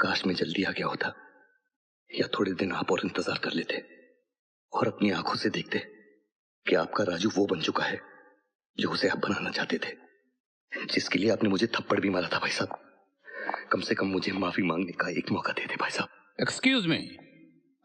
काश मैं जल्दी आ गया होता, या थोड़े दिन आप और इंतजार कर लेते और अपनी आंखों से देखते कि आपका राजू वो बन चुका है जो उसे आप बनाना चाहते थे, जिसके लिए आपने मुझे थप्पड़ भी मारा था भाई साहब। कम से कम मुझे माफी मांगने का एक मौका दे दे भाई साहब। एक्सक्यूज मी,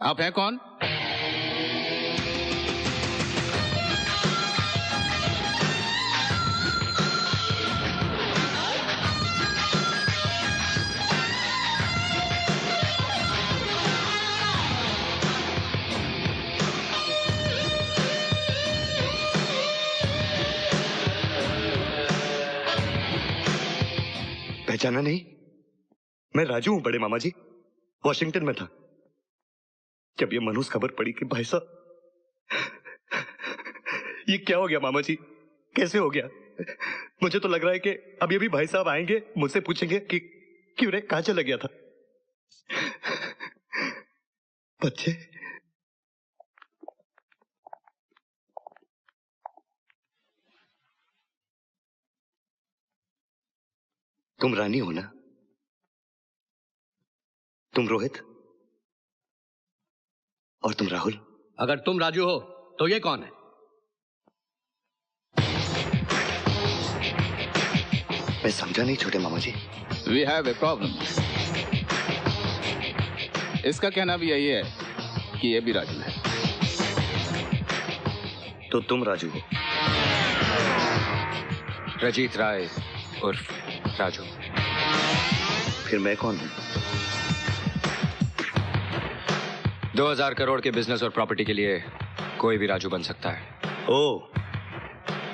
आप हैं कौन? पहचाना नहीं? मैं राजू हूं बड़े मामा जी, वॉशिंगटन में था जब ये मनहूस खबर पड़ी कि भाई साहब। ये क्या हो गया मामा जी, कैसे हो गया? मुझे तो लग रहा है कि अभी अभी भाई साहब आएंगे, मुझसे पूछेंगे कि क्यों रे, कहां चला गया था? बच्चे, तुम रानी हो ना? तुम रोहित और तुम राहुल। अगर तुम राजू हो तो ये कौन है? मैं समझा नहीं छोटे मामा जी। We have a problem. इसका कहना भी यही है कि ये भी राजू है। तो तुम राजू हो? रजीत राय उर्फ राजू। फिर मैं कौन हूं? 2000 करोड़ के बिजनेस और प्रॉपर्टी के लिए कोई भी राजू बन सकता है। ओह,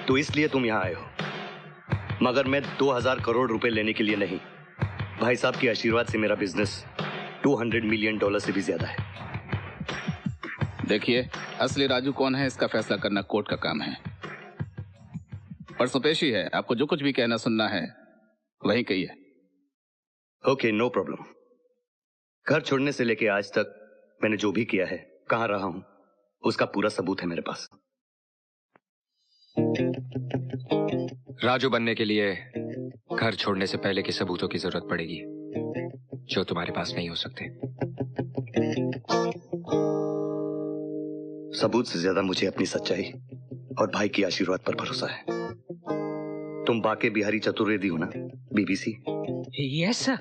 तो इसलिए तुम यहां आए हो। मगर मैं 2000 करोड़ रुपए लेने के लिए नहीं, भाई साहब के आशीर्वाद से मेरा बिजनेस $200 मिलियन से भी ज्यादा है। देखिए, असली राजू कौन है इसका फैसला करना कोर्ट का काम है। परसों पेशी है, आपको जो कुछ भी कहना सुनना है वही कहिए। Okay, no problem. घर छोड़ने से लेके आज तक मैंने जो भी किया है, कहां रहा हूं, उसका पूरा सबूत है मेरे पास। राजू बनने के लिए घर छोड़ने से पहले के सबूतों की जरूरत पड़ेगी जो तुम्हारे पास नहीं हो सकते। सबूत से ज्यादा मुझे अपनी सच्चाई और भाई की आशीर्वाद पर भरोसा है। तुम बाके बिहारी चतुर्वेदी हो ना, बीबीसी? यस सर,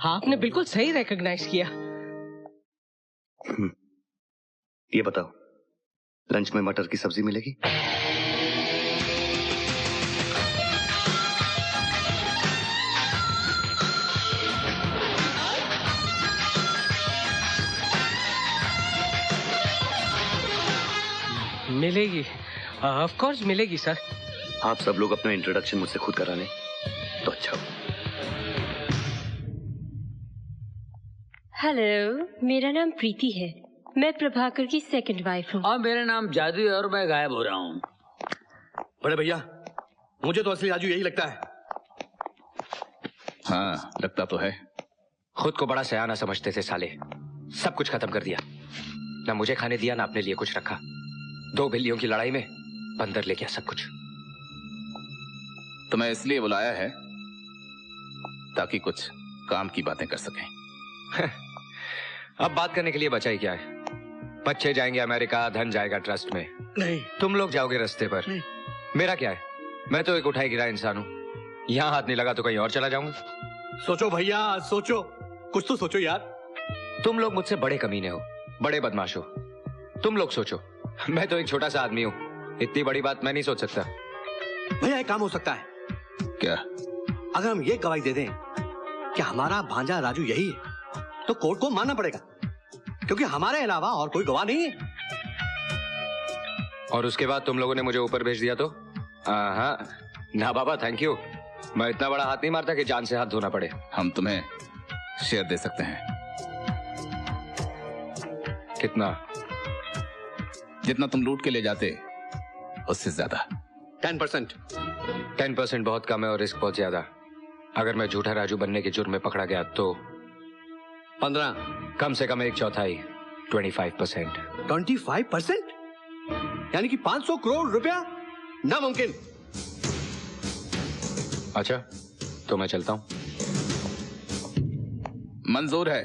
आपने बिल्कुल सही रिकॉग्नाइज किया। ये बताओ, लंच में मटर की सब्जी मिलेगी? मिलेगी, ऑफ कोर्स मिलेगी सर। आप सब लोग अपना इंट्रोडक्शन मुझसे खुद करा लें तो अच्छा हो। हेलो, मेरा नाम प्रीति है। मैं प्रभाकर की सेकंड वाइफ हूँ। और मेरा नाम जादू है और मैं गायब हो रहा हूँ। बड़े भैया, मुझे तो असली राजू यही लगता है। हाँ, लगता तो है। खुद को बड़ा सयाना समझते थे साले, सब कुछ खत्म कर दिया। ना मुझे खाने दिया, ना अपने लिए कुछ रखा। 2 बिल्लियों की लड़ाई में बंदर ले गया सब कुछ। तुम्हें इसलिए बुलाया है ताकि कुछ काम की बातें कर सकें। अब बात करने के लिए बचा ही क्या है? बच्चे जाएंगे अमेरिका, धन जाएगा ट्रस्ट में। नहीं, तुम लोग जाओगे रास्ते पर। नहीं। मेरा क्या है? मैं तो एक उठाई गिरा इंसान हूं। यहां हाथ नहीं लगा तो कहीं और चला जाऊंगा। सोचो भैया, सोचो, कुछ तो सोचो यार। तुम लोग मुझसे बड़े कमीने हो, बड़े बदमाश हो। तुम लोग सोचो, मैं तो एक छोटा सा आदमी हूं, इतनी बड़ी बात मैं नहीं सोच सकता। भैया, एक काम हो सकता है। क्या? अगर हम ये गवाही दे दें कि हमारा भांजा राजू यही है, तो कोर्ट को मानना पड़ेगा, क्योंकि हमारे अलावा और कोई गवाह नहीं है। और उसके बाद तुम लोगों ने मुझे ऊपर भेज दिया तो? हाँ ना बाबा, थैंक यू। मैं इतना बड़ा हाथ नहीं मारता कि जान से हाथ धोना पड़े। हम तुम्हें शेयर दे सकते हैं। कितना? जितना तुम लूट के ले जाते उससे ज्यादा। 10%। 10% बहुत कम है और रिस्क बहुत ज्यादा। अगर मैं झूठा राजू बनने के जुर्म में पकड़ा गया तो 15। कम से कम 1/4, 25%। 25%? यानी कि 500 करोड़ रुपया? नामुमकिन। अच्छा, तो मैं चलता हूं। मंजूर है।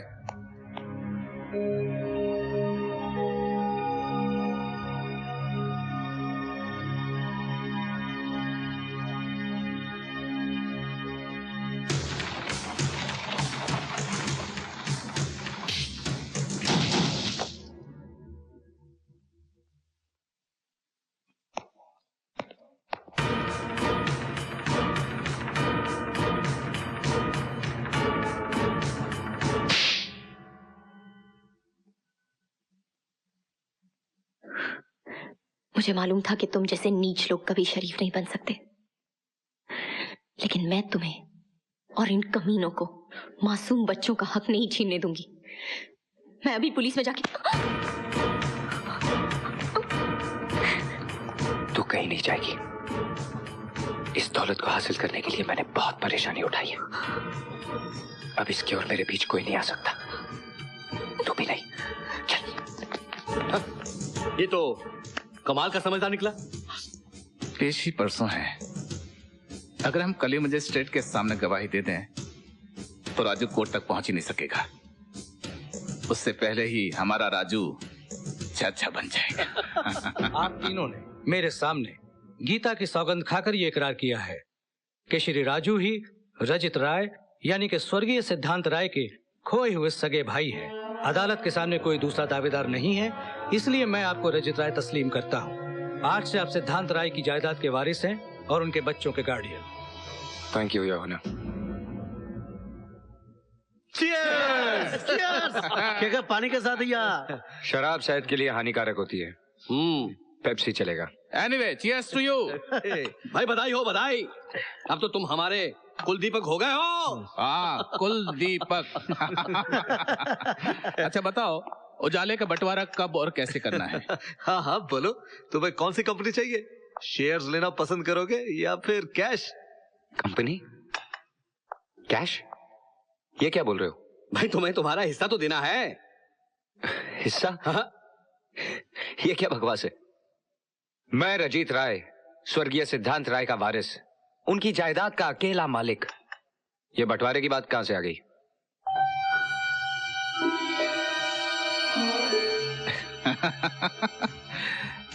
मुझे मालूम था कि तुम जैसे नीच लोग कभी शरीफ नहीं बन सकते, लेकिन मैं तुम्हें और इन कमीनों को मासूम बच्चों का हक नहीं छीनने दूंगी। मैं अभी पुलिस में जाके तू कहीं नहीं जाएगी। इस दौलत को हासिल करने के लिए मैंने बहुत परेशानी उठाई है। अब इसके और मेरे बीच कोई नहीं आ सकता, तू भी नहीं। चल। ये तो कमाल का समझदार निकला। पेशी परसों है। अगर हम कल ही मजिस्ट्रेट के सामने गवाही दे दें तो राजू कोर्ट तक पहुंच ही नहीं सकेगा। उससे पहले ही हमारा राजू जज बन जाएगा। आप तीनों ने मेरे सामने गीता की सौगंध खाकर ये इकरार किया है कि श्री राजू ही रजित राय यानी कि स्वर्गीय सिद्धांत राय के खोए हुए सगे भाई हैं। अदालत के सामने कोई दूसरा दावेदार नहीं है, इसलिए मैं आपको रजित राय तस्लीम करता हूँ। आज से आप सिद्धांत राय की जायदाद के वारिस हैं और उनके बच्चों के guardian. Thank you your honour. Cheers, cheers. क्या पानी के साथ या शराब सेहत के लिए हानिकारक होती है। पेप्सी चलेगा। Anyway, cheers to you. भाई बधाई हो, बधाई। अब तो तुम हमारे कुलदीपक हो गए हो। हाँ, कुलदीपक। अच्छा बताओ, उजाले का बंटवारा कब और कैसे करना है? हाँ हाँ बोलो, तुम्हें कौन सी कंपनी चाहिए? शेयर्स लेना पसंद करोगे या फिर कैश? कंपनी? कैश? ये क्या बोल रहे हो? भाई तुम्हें तुम्हारा हिस्सा तो देना है। हिस्सा? हाँ। ये क्या बकवास है? मैं रजित राय, स्वर्गीय सिद्धांत राय का वारिस, उनकी जायदाद का अकेला मालिक। ये बंटवारे की बात कहां से आ गई?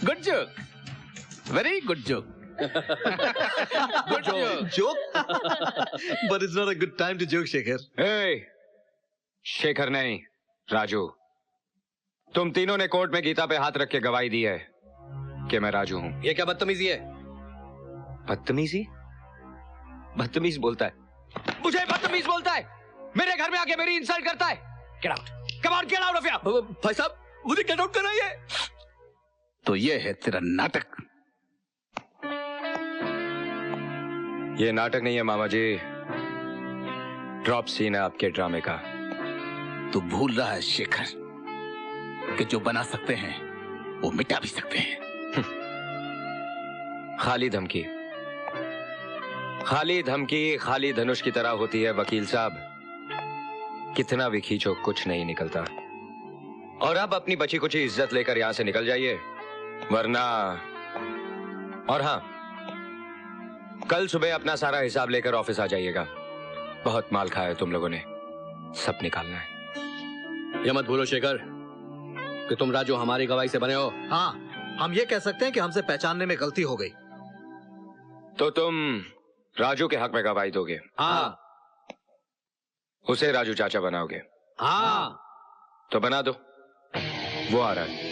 Good joke, very good joke. Good joke? But it's not a good time to joke, Shekhar. Hey, Shekhar नहीं, राजू। तुम तीनों ने कोर्ट में गीता पे हाथ रख के गवाही दी है कि मैं राजू हूं। ये क्या बदतमीजी है? बदतमीजी? बदतमीज बोलता है? मुझे बदतमीज बोलता है? मेरे घर में आके मेरी इंसल्ट करता है? Get out! Come on, get out of here! भाई साहब, मुझे गेट आउट करना है। तो ये है तेरा नाटक। ये नाटक नहीं है मामा जी, ड्रॉप सीन है आपके ड्रामे का। तू भूल रहा है शेखर कि जो बना सकते हैं वो मिटा भी सकते हैं। खाली धमकी, खाली धमकी खाली धनुष की तरह होती है वकील साहब। कितना भी खींचो कुछ नहीं निकलता। और अब अपनी बची कुची इज्जत लेकर यहां से निकल जाइए, वरना। और हाँ, कल सुबह अपना सारा हिसाब लेकर ऑफिस आ जाइएगा। बहुत माल खाया है तुम लोगों ने, सब निकालना है। ये मत भूलो शेखर कि तुम राजू हमारी गवाही से बने हो। हाँ, हम ये कह सकते हैं कि हमसे पहचानने में गलती हो गई। तो तुम राजू के हक में गवाही दोगे? हाँ। उसे राजू चाचा बनाओगे? हाँ। तो बना दो, वो आ रहा है।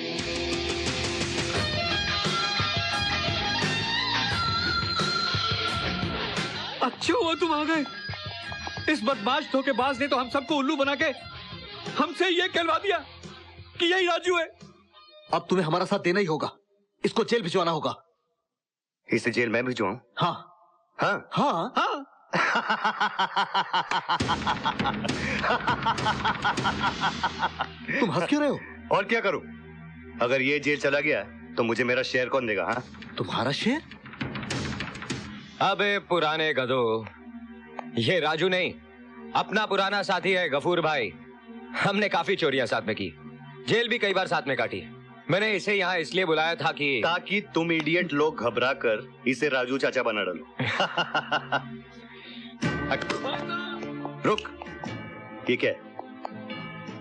अच्छा हुआ तुम आ गए। इस बदमाश धोखेबाज ने तो हम सबको उल्लू बना के हमसे ये कहलवा दिया कि यही राजू है। अब तुम्हें हमारा साथ देना ही होगा। इसको जेल भिजवाना होगा। इसे जेल में भिजवाऊं? हाँ हाँ हाँ हाँ। तुम हंस क्यों रहे हो? और क्या करूं? अगर ये जेल चला गया तो मुझे मेरा शेयर कौन देगा? हाँ, तुम्हारा शेयर? अबे पुराने गधो, ये राजू नहीं, अपना पुराना साथी है गफूर भाई। हमने काफी चोरियां साथ में की, जेल भी कई बार साथ में काटी। मैंने इसे यहाँ इसलिए बुलाया था कि ताकि तुम इडियट लोग घबरा कर इसे राजू चाचा बना डालो। रुक, ये क्या है?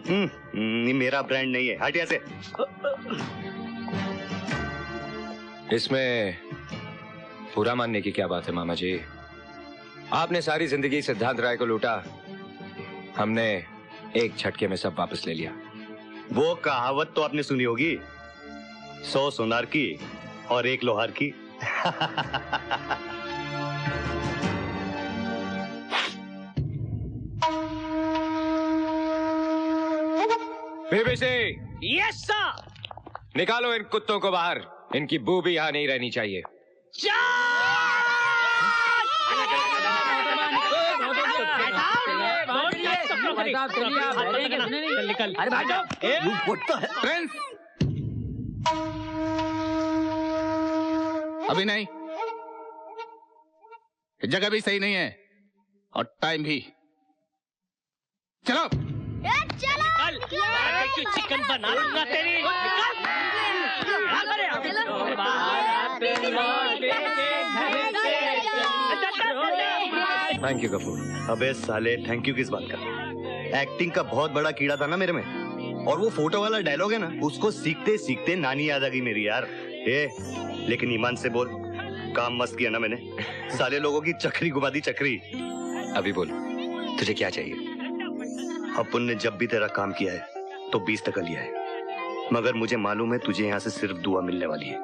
ये मेरा ब्रांड नहीं है, हट यहाँ से। इसमें बुरा मानने की क्या बात है मामा जी? आपने सारी जिंदगी सिद्धांत राय को लूटा, हमने एक झटके में सब वापस ले लिया। वो कहावत तो आपने सुनी होगी, 100 सोनार की और 1 लोहार की। BBC, yes sir. निकालो इन कुत्तों को बाहर, इनकी बू भी यहाँ नहीं रहनी चाहिए। प्रिंस, अभी नहीं, जगह भी सही नहीं है और टाइम भी। चलो चिकन बना दूंगा तेरी। Thank you Kapoor. अबे साले, थैंक यू किस बात का? एक्टिंग का बहुत बड़ा कीड़ा था ना मेरे में, और वो फोटो वाला डायलॉग है ना, उसको सीखते सीखते नानी याद आ गई मेरी यार। लेकिन ईमान से बोल, काम मस्त किया ना मैंने? साले लोगों की चक्री घुमा दी, चक्री। अभी बोल, तुझे क्या चाहिए? अपुन ने जब भी तेरा काम किया है तो 20% लिया है, मगर मुझे मालूम है तुझे यहाँ से सिर्फ दुआ मिलने वाली है।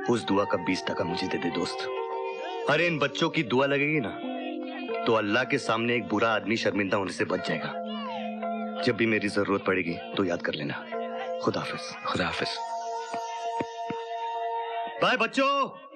उस दुआ का 20% मुझे दे दे दोस्त। अरे इन बच्चों की दुआ लगेगी ना तो अल्लाह के सामने एक बुरा आदमी शर्मिंदा होने से बच जाएगा। जब भी मेरी जरूरत पड़ेगी तो याद कर लेना। खुदा हाफिज। खुदा हाफिज। बाय बच्चों।